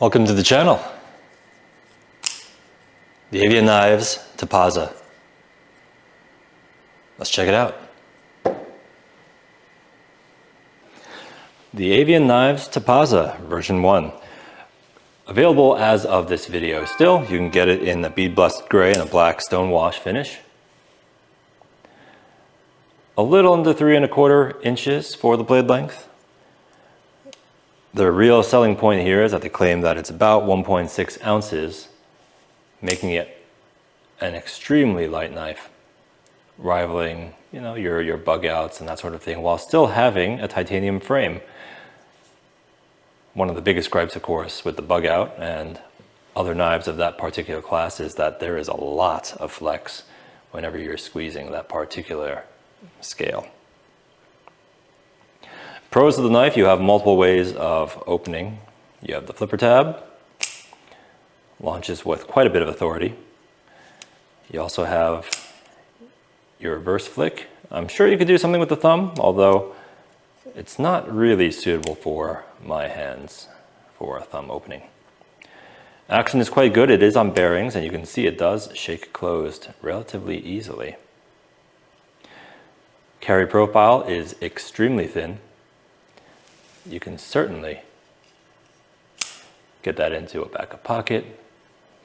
Welcome to the channel. The Avian Knives Topaza. Let's check it out. The Avian Knives Topaza version 1. Available as of this video still. You can get it in a bead blessed gray and a black stone wash finish. A little under 3¼ inches for the blade length. The real selling point here is that they claim that it's about 1.6 ounces, making it an extremely light knife, rivaling, your bug outs and that sort of thing, while still having a titanium frame. One of the biggest gripes, of course, with the bug out and other knives of that particular class is that there is a lot of flex whenever you're squeezing that particular scale. Pros of the knife: you have multiple ways of opening. You have the flipper tab, launches with quite a bit of authority. You also have your reverse flick. I'm sure you could do something with the thumb, although it's not really suitable for my hands for a thumb opening. Action is quite good. It is on bearings, and you can see it does shake closed relatively easily. Carry profile is extremely thin. You can certainly get that into a backup pocket,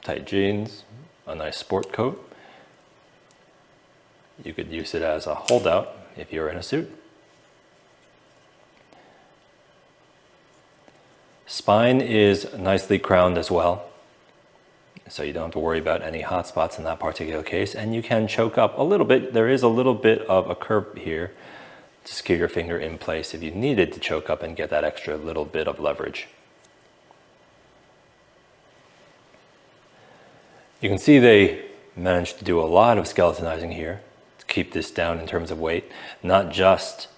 tight jeans, a nice sport coat. You could use it as a holdout if you're in a suit. Spine is nicely crowned as well, so you don't have to worry about any hot spots in that particular case, and you can choke up a little bit. There is a little bit of a curve here to secure your finger in place if you needed to choke up and get that extra little bit of leverage. You can see they managed to do a lot of skeletonizing here to keep this down in terms of weight, not just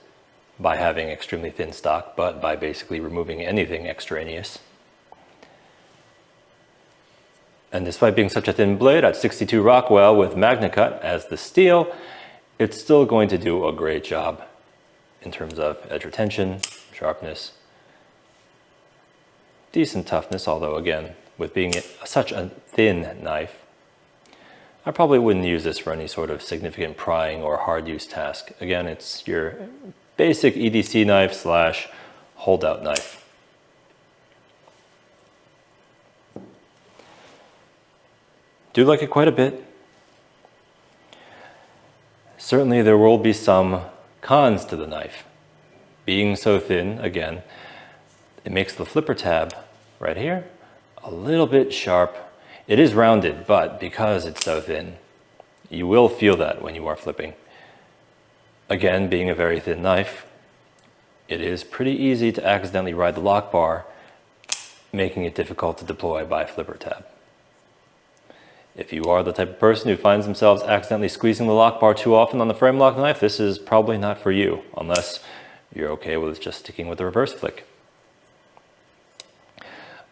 by having extremely thin stock, but by basically removing anything extraneous. And despite being such a thin blade at 62 Rockwell with MagnaCut as the steel, it's still going to do a great job in terms of edge retention, sharpness, decent toughness, although again, with being such a thin knife, I probably wouldn't use this for any sort of significant prying or hard use task. Again, it's your basic EDC knife slash holdout knife. Do like it quite a bit. Certainly there will be some cons to the knife. Being so thin, again, it makes the flipper tab right here a little bit sharp. It is rounded, but because it's so thin, you will feel that when you are flipping. Again, being a very thin knife, it is pretty easy to accidentally ride the lock bar, making it difficult to deploy by flipper tab. If you are the type of person who finds themselves accidentally squeezing the lock bar too often on the frame lock knife, this is probably not for you, unless you're okay with just sticking with the reverse flick.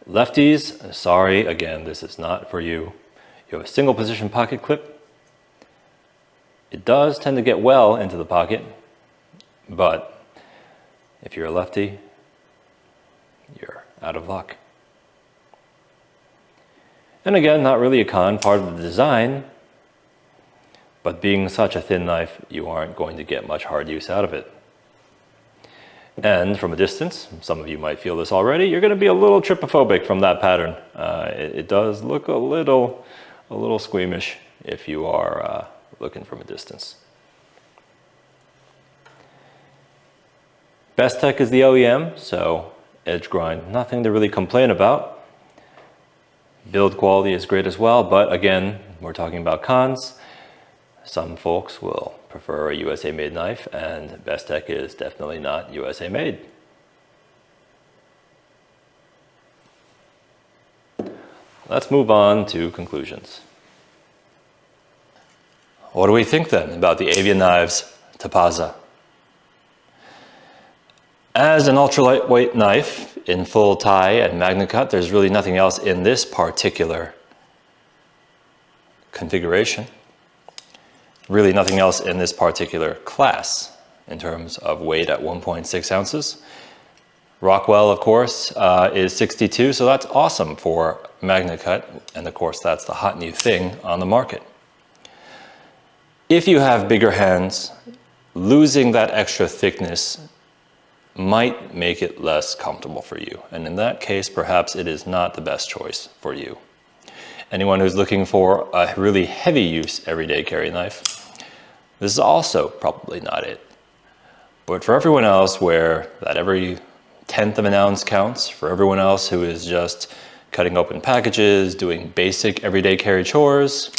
Lefties, sorry, again, this is not for you. You have a single position pocket clip. It does tend to get well into the pocket, but if you're a lefty, you're out of luck. And again, not really a con, part of the design, but being such a thin knife, you aren't going to get much hard use out of it. And from a distance, some of you might feel this already, you're going to be a little trypophobic from that pattern. It does look a little squeamish if you are looking from a distance. Bestech is the OEM, so edge grind, nothing to really complain about. Build quality is great as well, but again, we're talking about cons. Some folks will prefer a USA made knife, and Bestech is definitely not USA made. Let's move on to conclusions. What do we think then about the Avian Knives Topaza? As an ultra lightweight knife in full tie and MagnaCut, there's really nothing else in this particular configuration. Really nothing else in this particular class in terms of weight at 1.6 ounces. Rockwell, of course, is 62, so that's awesome for magnet cut, and of course that's the hot new thing on the market. If you have bigger hands, losing that extra thickness might make it less comfortable for you, and in that case, perhaps it is not the best choice for you. Anyone who's looking for a really heavy use everyday carry knife, this is also probably not it. But for everyone else where that every 1/10 of an ounce counts, for everyone else who is just cutting open packages, doing basic everyday carry chores,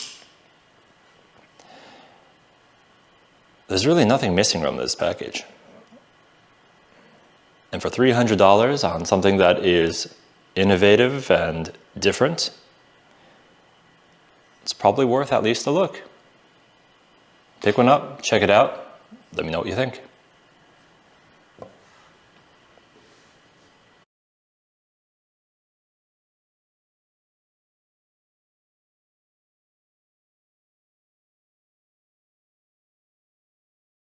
there's really nothing missing from this package. And for $300 on something that is innovative and different, it's probably worth at least a look. Pick one up, check it out, let me know what you think.